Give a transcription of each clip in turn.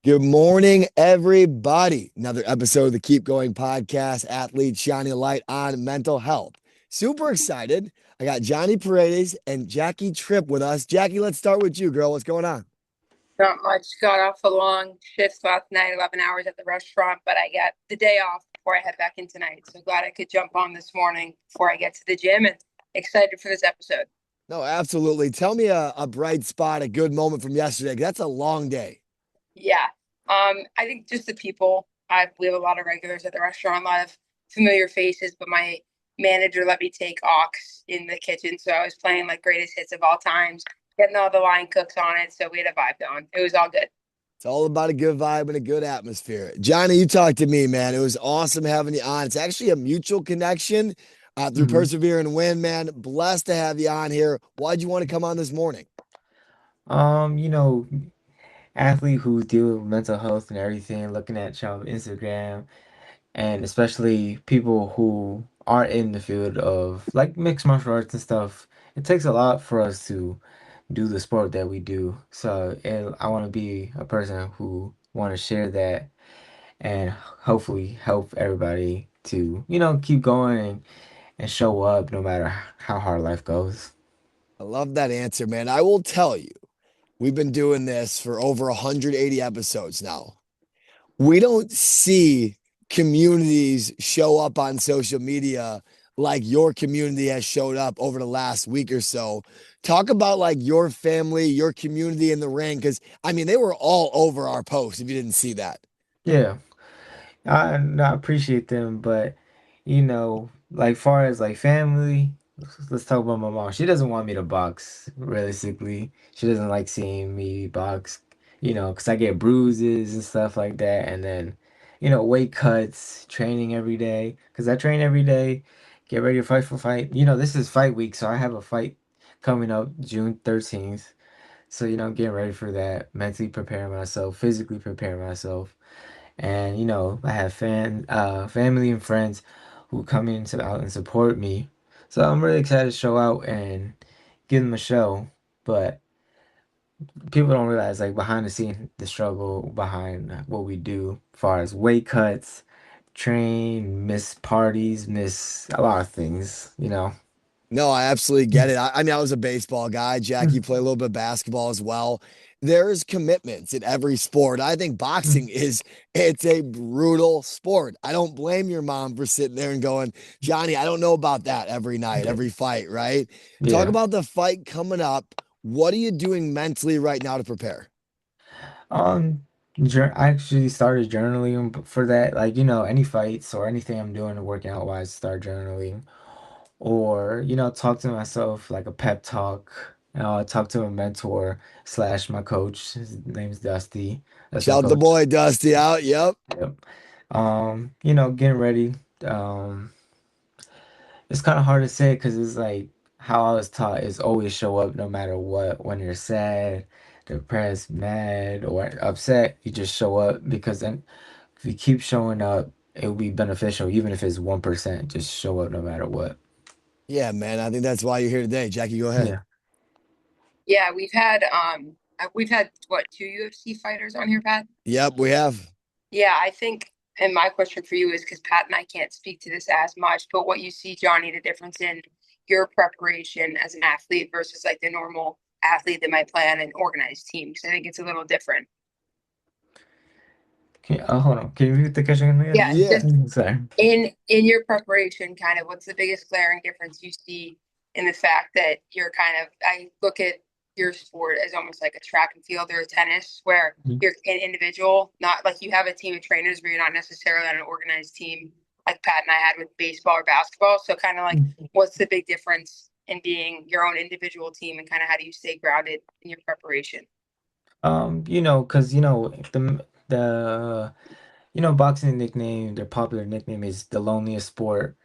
Good morning, everybody. Another episode of the Keep Going podcast, athletes shining a light on mental health. Super excited. I got Johnny Paredes and Jackie Tripp with us. Jackie, let's start with you, girl. What's going on? Not much. Got off a long shift last night, 11 hours at the restaurant, but I got the day off before I head back in tonight. So glad I could jump on this morning before I get to the gym and excited for this episode. No, absolutely. Tell me a bright spot, a good moment from yesterday, 'cause that's a long day. Yeah. I think just the people. We have a lot of regulars at the restaurant, a lot of familiar faces, but my manager let me take aux in the kitchen. So I was playing like greatest hits of all times, getting all the line cooks on it. So we had a vibe going. It was all good. It's all about a good vibe and a good atmosphere. Johnny, you talked to me, man. It was awesome having you on. It's actually a mutual connection through hmm Persevere and Win, man. Blessed to have you on here. Why'd you want to come on this morning? Um, you know, athlete who deal with mental health and everything, looking at y'all Instagram, and especially people who are in the field of like mixed martial arts and stuff. It takes a lot for us to do the sport that we do. So, and I want to be a person who want to share that and hopefully help everybody to, keep going and show up no matter how hard life goes. I love that answer, man. I will tell you, we've been doing this for over 180 episodes now. We don't see communities show up on social media like your community has showed up over the last week or so. Talk about like your family, your community in the ring, because I mean, they were all over our post if you didn't see that. Yeah. I appreciate them, but like far as like family, let's talk about my mom. She doesn't want me to box, realistically. She doesn't like seeing me box, because I get bruises and stuff like that. And then, weight cuts, training every day, because I train every day, get ready to fight for fight. This is fight week, so I have a fight coming up June 13th. So, getting ready for that, mentally preparing myself, physically preparing myself. And I have family and friends who come in to out and support me. So I'm really excited to show out and give them a show. But people don't realize like behind the scene the struggle behind what we do as far as weight cuts, train, miss parties, miss a lot of things. No, I absolutely get it. I mean, I was a baseball guy. Jackie played a little bit of basketball as well. There's commitments in every sport. I think boxing it's a brutal sport. I don't blame your mom for sitting there and going, Johnny, I don't know about that every night, Yeah. every fight, right? Talk Yeah. about the fight coming up. What are you doing mentally right now to prepare? Um, I actually started journaling for that. Like, any fights or anything I'm doing working out wise, start journaling. Or talk to myself like a pep talk. Talk to a mentor slash my coach. His name's Dusty. That's my Shout the coach. boy Dusty out. Yep. Yep. Getting ready. Um, it's kind of hard to say because it's like how I was taught is always show up no matter what. When you're sad, depressed, mad, or upset, you just show up because then if you keep showing up, it will be beneficial even if it's 1%. Just show up no matter what. Yeah, man. I think that's why you're here today. Jackie, go ahead. Yeah. Yeah, we've had what, two UFC fighters on here, Pat? Yep, we have. Yeah, I think, and my question for you is because Pat and I can't speak to this as much, but what you see, Johnny, the difference in your preparation as an athlete versus like the normal athlete that might play on an organized team, because I think it's a little different. Hold on. Can you repeat the question again? Yeah, Yeah. just Sorry. in your preparation, kind of what's the biggest glaring difference you see in the fact that you're kind of, I look at your sport as almost like a track and field or a tennis where Mhm. you're an individual, not like you have a team of trainers where you're not necessarily on an organized team like Pat and I had with baseball or basketball. So kind of like what's the big difference in being your own individual team and kind of how do you stay grounded in your preparation? Because the boxing nickname, their popular nickname is the loneliest sport.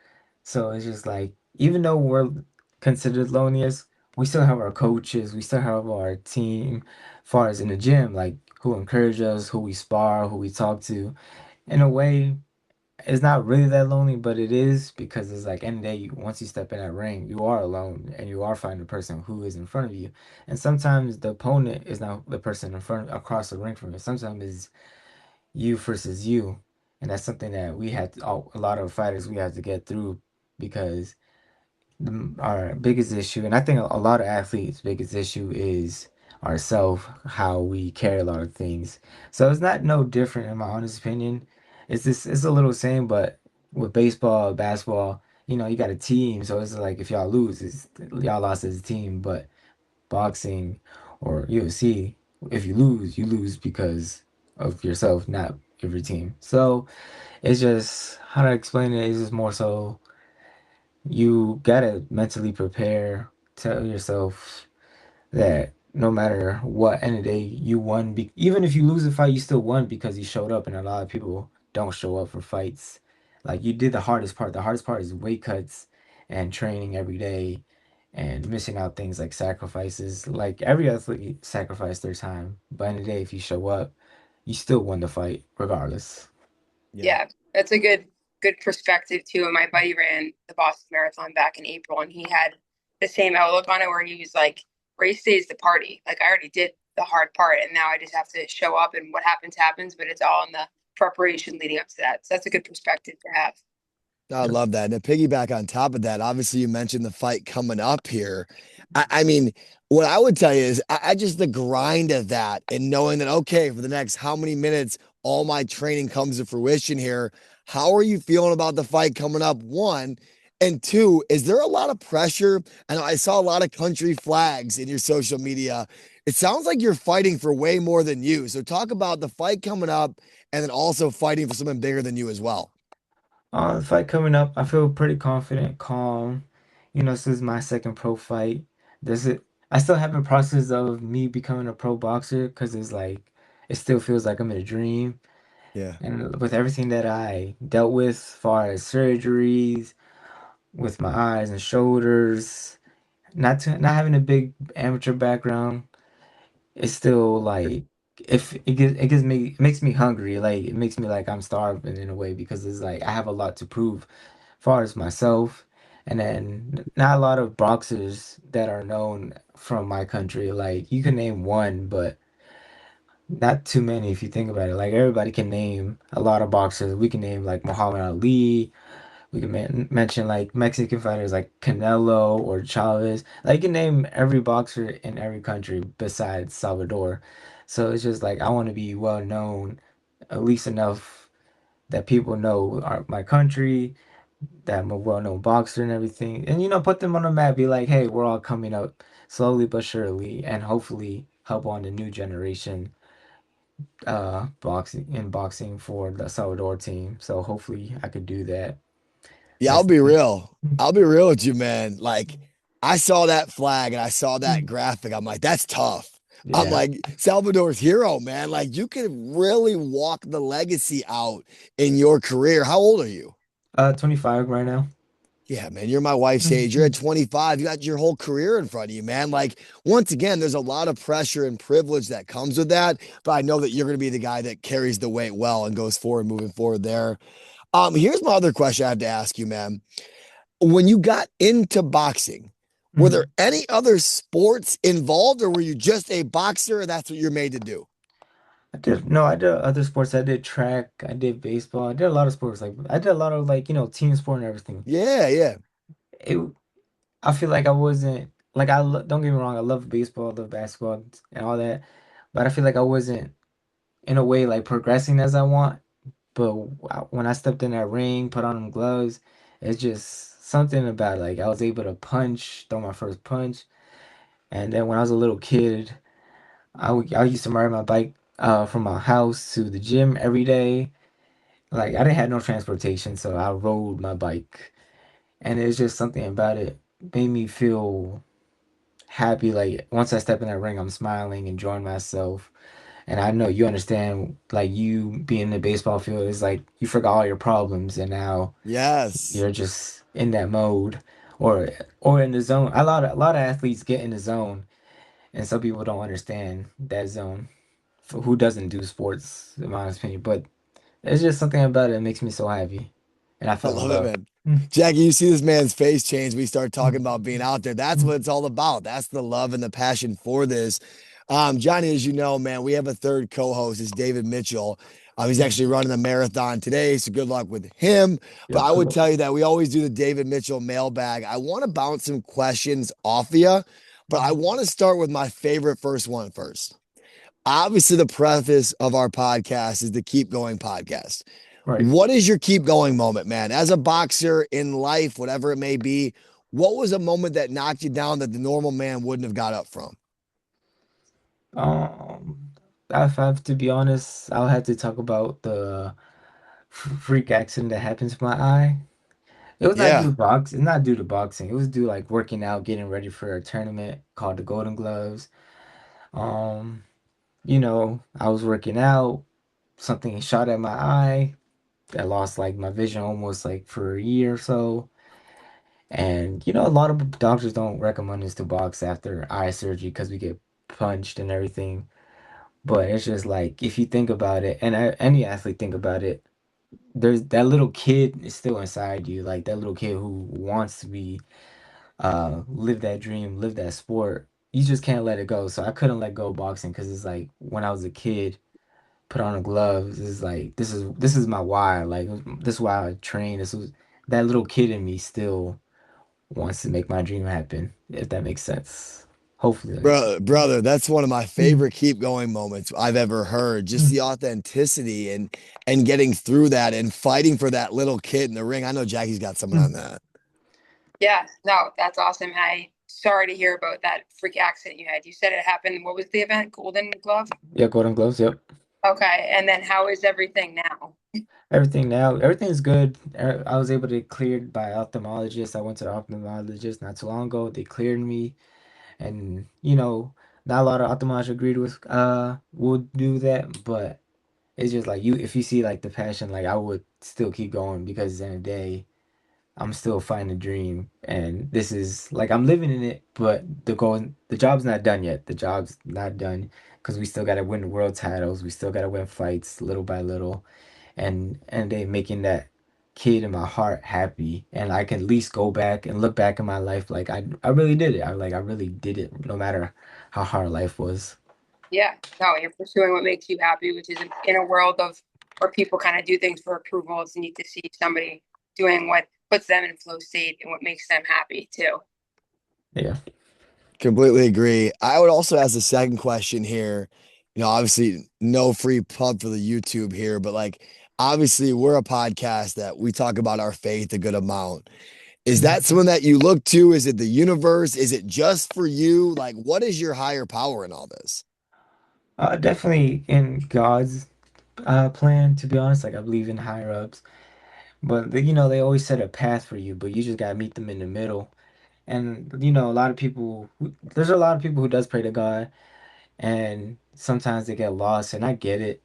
So it's just like even though we're considered loneliest, we still have our coaches, we still have our team, as far as in the gym, like who encourage us, who we spar, who we talk to. In a way, it's not really that lonely, but it is because it's like any day once you step in that ring, you are alone and you are fighting the person who is in front of you. And sometimes the opponent is not the person in front across the ring from you. Sometimes it's you versus you, and that's something that we had a lot of fighters we had to get through because our biggest issue, and I think a lot of athletes' biggest issue is ourself, how we carry a lot of things. So it's not no different in my honest opinion. It's a little same, but with baseball, basketball, you got a team, so it's like if y'all lose, it's y'all lost as a team. But boxing or UFC, if you lose because of yourself, not every team. So it's just how to explain it is just more so you gotta mentally prepare, tell yourself that no matter what, end of the day, you won. Even if you lose a fight, you still won because you showed up, and a lot of people don't show up for fights. Like you did the hardest part. The hardest part is weight cuts and training every day and missing out things like sacrifices. Like every athlete sacrificed their time, but end of the day, if you show up, you still won the fight regardless. Yeah. Yeah, that's a good perspective too. And my buddy ran the Boston Marathon back in April, and he had the same outlook on it, where he was like, "Race day is the party. Like I already did the hard part, and now I just have to show up, and what happens happens. But it's all in the preparation leading up to that. So that's a good perspective to have." I love that. And to piggyback on top of that, obviously you mentioned the fight coming up here. I mean, what I would tell you is I just the grind of that and knowing that, okay, for the next how many minutes all my training comes to fruition here. How are you feeling about the fight coming up? One. And two, is there a lot of pressure? I know I saw a lot of country flags in your social media. It sounds like you're fighting for way more than you. So talk about the fight coming up and then also fighting for something bigger than you as well. The fight coming up, I feel pretty confident, calm. This is my second pro fight. This is I still haven't process of me becoming a pro boxer because it's like it still feels like I'm in a dream. Yeah. And with everything that I dealt with, as far as surgeries, with my eyes and shoulders, not having a big amateur background, it's still like if it makes me hungry. Like it makes me like I'm starving in a way because it's like I have a lot to prove far as myself, and then not a lot of boxers that are known from my country. Like you can name one, but not too many if you think about it. Like everybody can name a lot of boxers. We can name like Muhammad Ali. We can mention like Mexican fighters like Canelo or Chavez. Like you can name every boxer in every country besides Salvador. So it's just like I want to be well known, at least enough that people know my country, that I'm a well-known boxer and everything. And put them on the map, be like, hey, we're all coming up slowly but surely, and hopefully help on the new generation boxing for the Salvador team. So hopefully I could do that. Yeah, I'll That's be real. I'll be real with you, man. Like, I saw that flag and I saw that graphic. I'm like, that's tough. I'm yeah. like, Salvador's hero, man. Like, you can really walk the legacy out in your career. How old are you? 25 right now. Yeah, man, you're my wife's age. You're at 25. You got your whole career in front of you, man. Like, once again, there's a lot of pressure and privilege that comes with that. But I know that you're going to be the guy that carries the weight well and goes forward, moving forward there. Here's my other question I have to ask you, man. When you got into boxing, were there Mhm. any other sports involved, or were you just a boxer and that's what you're made to do? I did other sports. I did track, I did baseball, I did a lot of sports. Like I did a lot of like, team sport and everything. Yeah, yeah. It I feel like I wasn't like don't get me wrong, I love baseball, I love basketball and all that, but I feel like I wasn't in a way like progressing as I want. But when I stepped in that ring, put on them gloves, it's just something about like I was able to throw my first punch. And then when I was a little kid, I used to ride my bike from my house to the gym every day. Like I didn't have no transportation, so I rode my bike, and it's just something about it made me feel happy. Like once I step in that ring, I'm smiling, enjoying myself. And I know you understand, like you being in the baseball field is like you forgot all your problems, and now Yes. you're just in that mode, or or in the zone. A lot of athletes get in the zone, and some people don't understand that zone. For who doesn't do sports, in my opinion, but It's just something about it that makes me so happy, and I I fell in love it, love. man. Mm, Jackie, you see this man's face change. We start talking about being mm, out there. That's mm, what it's all about. That's the love and the passion for this. Johnny, as you know, man, we have a third co-host. It's David Mitchell. He's mm. actually running the marathon today, so good luck with him. But Yep, I good would luck. tell you that we always do the David Mitchell mailbag. I want to bounce some questions off of you, but I Mm. want to start with my favorite first one first. Obviously, the preface of our podcast is the Keep Going podcast. Right. What is your keep going moment, man? As a boxer in life, whatever it may be, what was a moment that knocked you down that the normal man wouldn't have got up from? Um, if I have to be honest, I'll have to talk about the freak accident that happened to my eye. It was not due to Yeah, box. It's not due to boxing. It was due like working out, getting ready for a tournament called the Golden Gloves. Um, I was working out, something shot at my eye. I lost like my vision almost like for a year or so. And a lot of doctors don't recommend us to box after eye surgery because we get punched and everything. But it's just like if you think about it, and any athlete think about it, there's that little kid is still inside you, like that little kid who wants to be live that dream, live that sport. You just can't let it go. So I couldn't let go of boxing because it's like when I was a kid, put on the gloves. It's like this is my why. Like this is why I train. This was that little kid in me still wants to make my dream happen, if that makes sense. Hopefully that makes sense. brother, that's one of my Mm, favorite keep going moments I've ever heard. Just mm, the authenticity and getting through that and fighting for that little kid in the ring. I know Jackie's got someone on mm. that. Yeah, no, that's awesome. I sorry to hear about that freak accident you had. You said it happened. What was the event? Golden Glove? Yeah, Golden Gloves, yep. Okay, and then how is everything now? Everything now, everything's good. I was able to cleared by ophthalmologist. I went to the ophthalmologist not too long ago. They cleared me, and not a lot of ophthalmologists agreed with would do that, but it's just like if you see like the passion, like I would still keep going because at the end of the day, I'm still fighting a dream, and this is like I'm living in it, but the job's not done yet. The job's not done because we still gotta win the world titles. We still gotta win fights little by little, and they making that kid in my heart happy, and I can at least go back and look back in my life like I really did it. I really did it, no matter how hard life was. Yeah, no, you're pursuing what makes you happy, which is in a world of where people kind of do things for approval. It's neat to see somebody doing what puts them in flow state and what makes them happy too. Yeah. Completely agree. I would also ask the second question here. Obviously, no free pub for the YouTube here, but like, obviously, we're a podcast that we talk about our faith a good amount. Is that someone that you look to? Is it the universe? Is it just for you? Like, what is your higher power in all this? Definitely in God's plan, to be honest. Like I believe in higher ups, but they always set a path for you, but you just gotta meet them in the middle. And a lot of people, there's a lot of people who does pray to God, and sometimes they get lost, and I get it,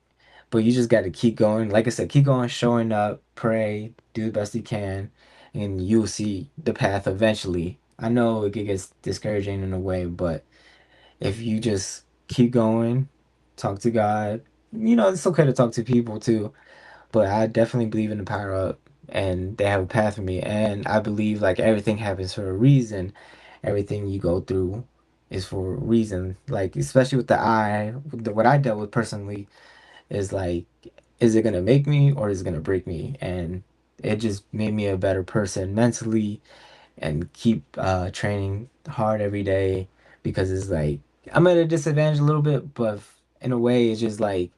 but you just gotta keep going. Like I said, keep going, showing up, pray, do the best you can, and you'll see the path eventually. I know it gets discouraging in a way, but if you just keep going, talk to God. It's okay to talk to people too, but I definitely believe in the power up and they have a path for me. And I believe like everything happens for a reason. Everything you go through is for a reason. Like, especially with the eye, what I dealt with personally is like, is it gonna make me or is it gonna break me? And it just made me a better person mentally and keep training hard every day because it's like I'm at a disadvantage a little bit, but in a way, it's just like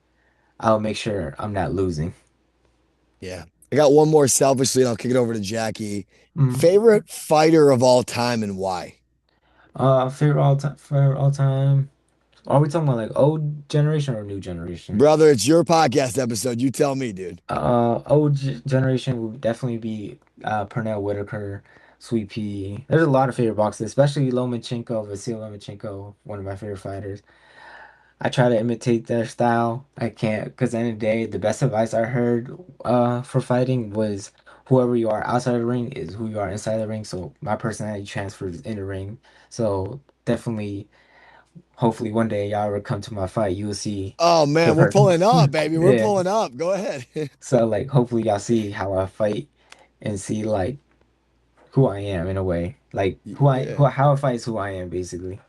I'll make sure I'm not losing. Yeah. I got one more selfishly, and I'll kick it over to Jackie. Mm. Favorite fighter of all time and why? Favorite all time. Are we talking about like old generation or new generation? Brother, it's your podcast episode. You tell me, dude. Generation would definitely be Pernell Whitaker, Sweet Pea. There's a lot of favorite boxers, especially Lomachenko, Vasil Lomachenko, one of my favorite fighters. I try to imitate their style. I can't, because at the end of the day, the best advice I heard for fighting was whoever you are outside the ring is who you are inside the ring. So my personality transfers in the ring. So definitely hopefully one day y'all ever come to my fight, you will see Oh the man, we're person. pulling up, baby. We're Yeah. pulling up. Go ahead. So like hopefully y'all see how I fight and see like who I am in a way. Like Yeah. how I fight is who I am basically.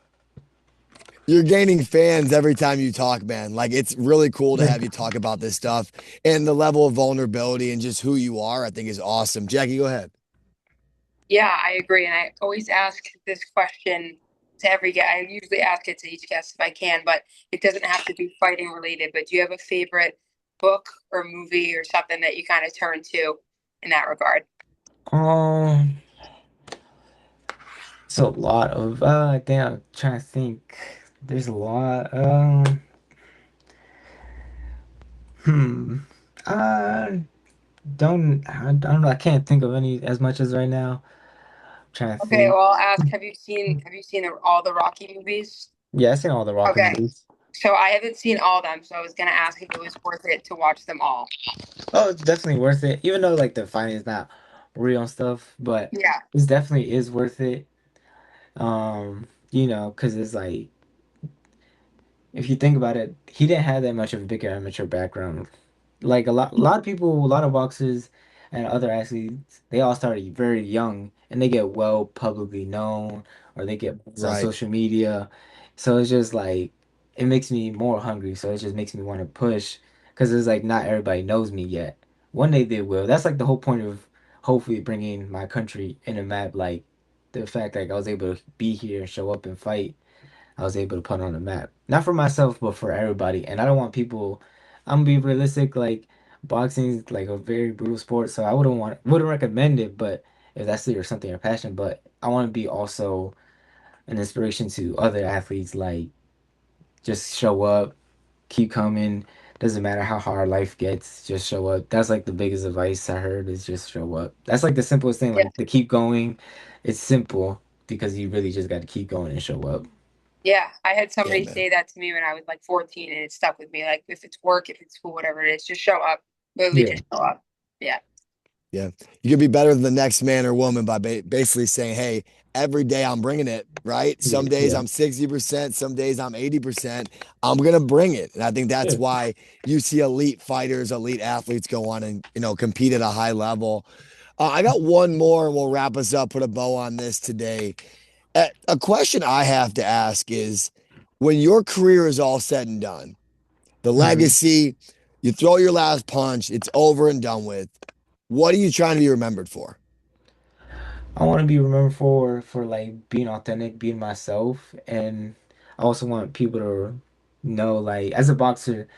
You're gaining fans every time you talk, man. Like it's really cool to have you talk about this stuff and the level of vulnerability and just who you are, I think is awesome. Jackie, go ahead. Yeah, I agree. And I always ask this question to every guest. I usually ask it to each guest if I can, but it doesn't have to be fighting related. But do you have a favorite book or movie or something that you kind of turn to in that regard? Um, it's a lot of damn, I'm trying to think. There's a lot. Hmm. I I don't know. I can't think of any as much as right now. I'm trying to Okay, think. well, I'll ask, have you seen all the Rocky movies? Yeah, I've seen all the Rocky Okay. movies. So I haven't seen all of them, so I was gonna ask if it was worth it to watch them all. Oh, it's definitely worth it. Even though like the fighting is not real and stuff, but Yeah. it's definitely is worth it. Because it's like if you think about it, he didn't have that much of a big amateur background. Like a lot of people, a lot of boxers and other athletes, they all started very young and they get well publicly known or they get on Right. social media. So it's just like it makes me more hungry. So it just makes me want to push because it's like not everybody knows me yet. One day they will. That's like the whole point of hopefully bringing my country in a map. Like the fact that I was able to be here and show up and fight. I was able to put on the map. Not for myself, but for everybody. And I don't want people, I'm gonna be realistic, like boxing is like a very brutal sport, so I wouldn't recommend it, but if that's your something you're passionate, but I want to be also an inspiration to other athletes, like just show up, keep coming. Doesn't matter how hard life gets, just show up. That's like the biggest advice I heard is just show up. That's like the simplest thing, Yeah. like to keep going. It's simple because you really just got to keep going and show up. Yeah. I had Yeah, somebody man. say that to me when I was like 14 and it stuck with me. Like if it's work, if it's school, whatever it is, just show up. Literally Yeah. just show up. Yeah. Yeah. You could be better than the next man or woman by basically saying, hey, every day I'm bringing it, right? Some Yeah. days Yeah. I'm 60%, some days I'm 80%. I'm going to bring it. And I think that's Yeah. why you see elite fighters, elite athletes go on and, compete at a high level. I got one more and we'll wrap us up, put a bow on this today. A question I have to ask is when your career is all said and done, the Mhm. legacy, you throw your last punch, it's over and done with. What are you trying to be remembered for? I want to be remembered for like being authentic, being myself, and I also want people to know like as a boxer,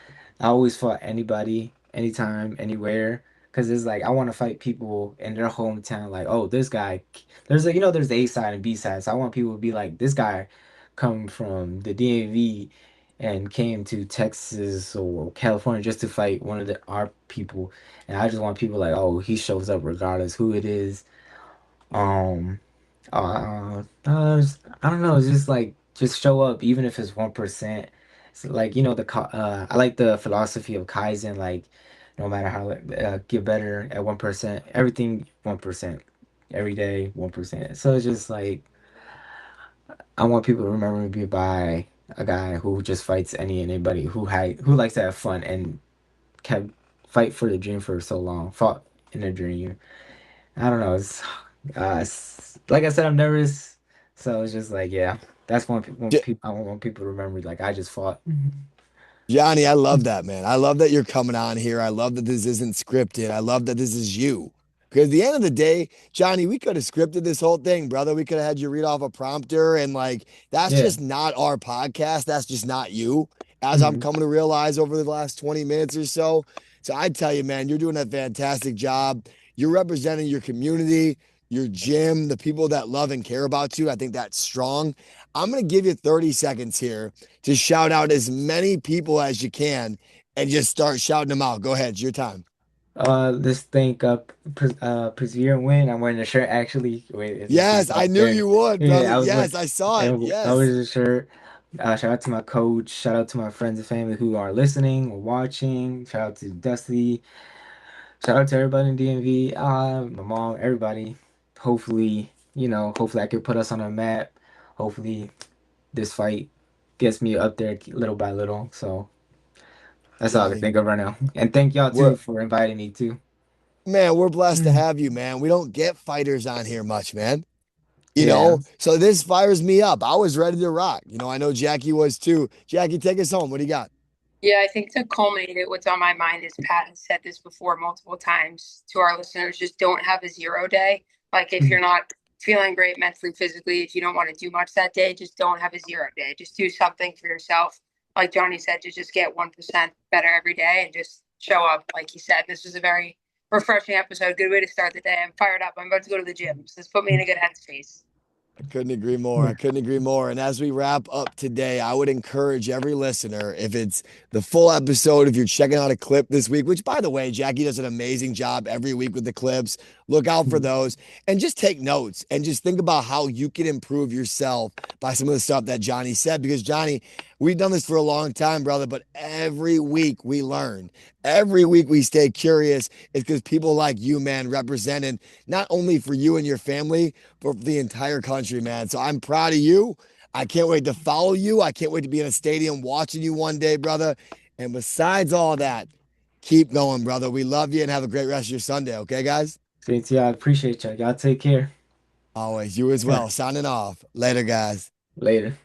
I always fought anybody, anytime, anywhere, because it's like I want to fight people in their hometown. Like, oh, this guy, there's like there's the A side and B side, so I want people to be like this guy come from the DMV and came to Texas or California just to fight one of our people, and I just want people like, oh, he shows up regardless who it is. Um, I don't know. It's just like just show up, even if it's 1%. It's like I like the philosophy of Kaizen. Like no matter how get better at 1%, everything 1%, every day 1%. So it's just like I want people to remember me by a guy who just fights anybody who likes to have fun and kept fight for the dream for so long, fought in a dream. I don't know. Like I said, I'm nervous, so it's just like, yeah, that's one J- people I want people to remember. Like I just fought. Johnny, I love that, man. I love that you're coming on here. I love that this isn't scripted. I love that this is you. Because at the end of the day, Johnny, we could have scripted this whole thing, brother. We could have had you read off a prompter, and like that's Yeah. just not our podcast. That's just not you, as I'm Hmm. coming to realize over the last 20 minutes or so. So I tell you, man, you're doing a fantastic job. You're representing your community, your gym, the people that love and care about you. I think that's strong. I'm going to give you 30 seconds here to shout out as many people as you can and just start shouting them out. Go ahead, it's your time. Let's think up. Persevere and win. I'm wearing a shirt actually. Wait, is this Yes, I up knew there? you would, brother. Yeah, I was wearing. Yes, I saw it. And I was Yes. a shirt. Shout out to my coach. Shout out to my friends and family who are listening or watching. Shout out to Dusty. Shout out to everybody in DMV, my mom, everybody. Hopefully, hopefully I could put us on a map. Hopefully this fight gets me up there little by little. So that's all I can Johnny, think of right now. And thank y'all we're too for inviting me too. man, we're blessed to Mm. have you, man. We don't get fighters on here much, man. Yeah. So this fires me up. I was ready to rock. I know Jackie was too. Jackie, take us home. What do you got? Yeah, I think to culminate it, what's on my mind is Pat has said this before multiple times to our listeners, just don't have a zero day. Like if you're Mm. not feeling great mentally, physically, if you don't want to do much that day, just don't have a zero day. Just do something for yourself. Like Johnny said, to just get 1% better every day and just show up. Like he said, this was a very refreshing episode. Good way to start the day. I'm fired up. I'm about to go to the gym. So this put me in a good headspace. I couldn't agree more. I Yeah. couldn't agree more. And as we wrap up today, I would encourage every listener, if it's the full episode, if you're checking out a clip this week, which by the way, Jackie does an amazing job every week with the clips, look out for those and just take notes and just think about how you can improve yourself by some of the stuff that Johnny said. Because Johnny, we've done this for a long time, brother, but every week we learn. Every week we stay curious. It's because people like you, man, represented not only for you and your family, for the entire country, man. So I'm proud of you. I can't wait to follow you. I can't wait to be in a stadium watching you one day, brother. And besides all that, keep going, brother. We love you and have a great rest of your Sunday. Okay, guys? Thanks, y'all. I appreciate y'all. Y'all take care. Always. You as well. Signing off. Later, guys. Later.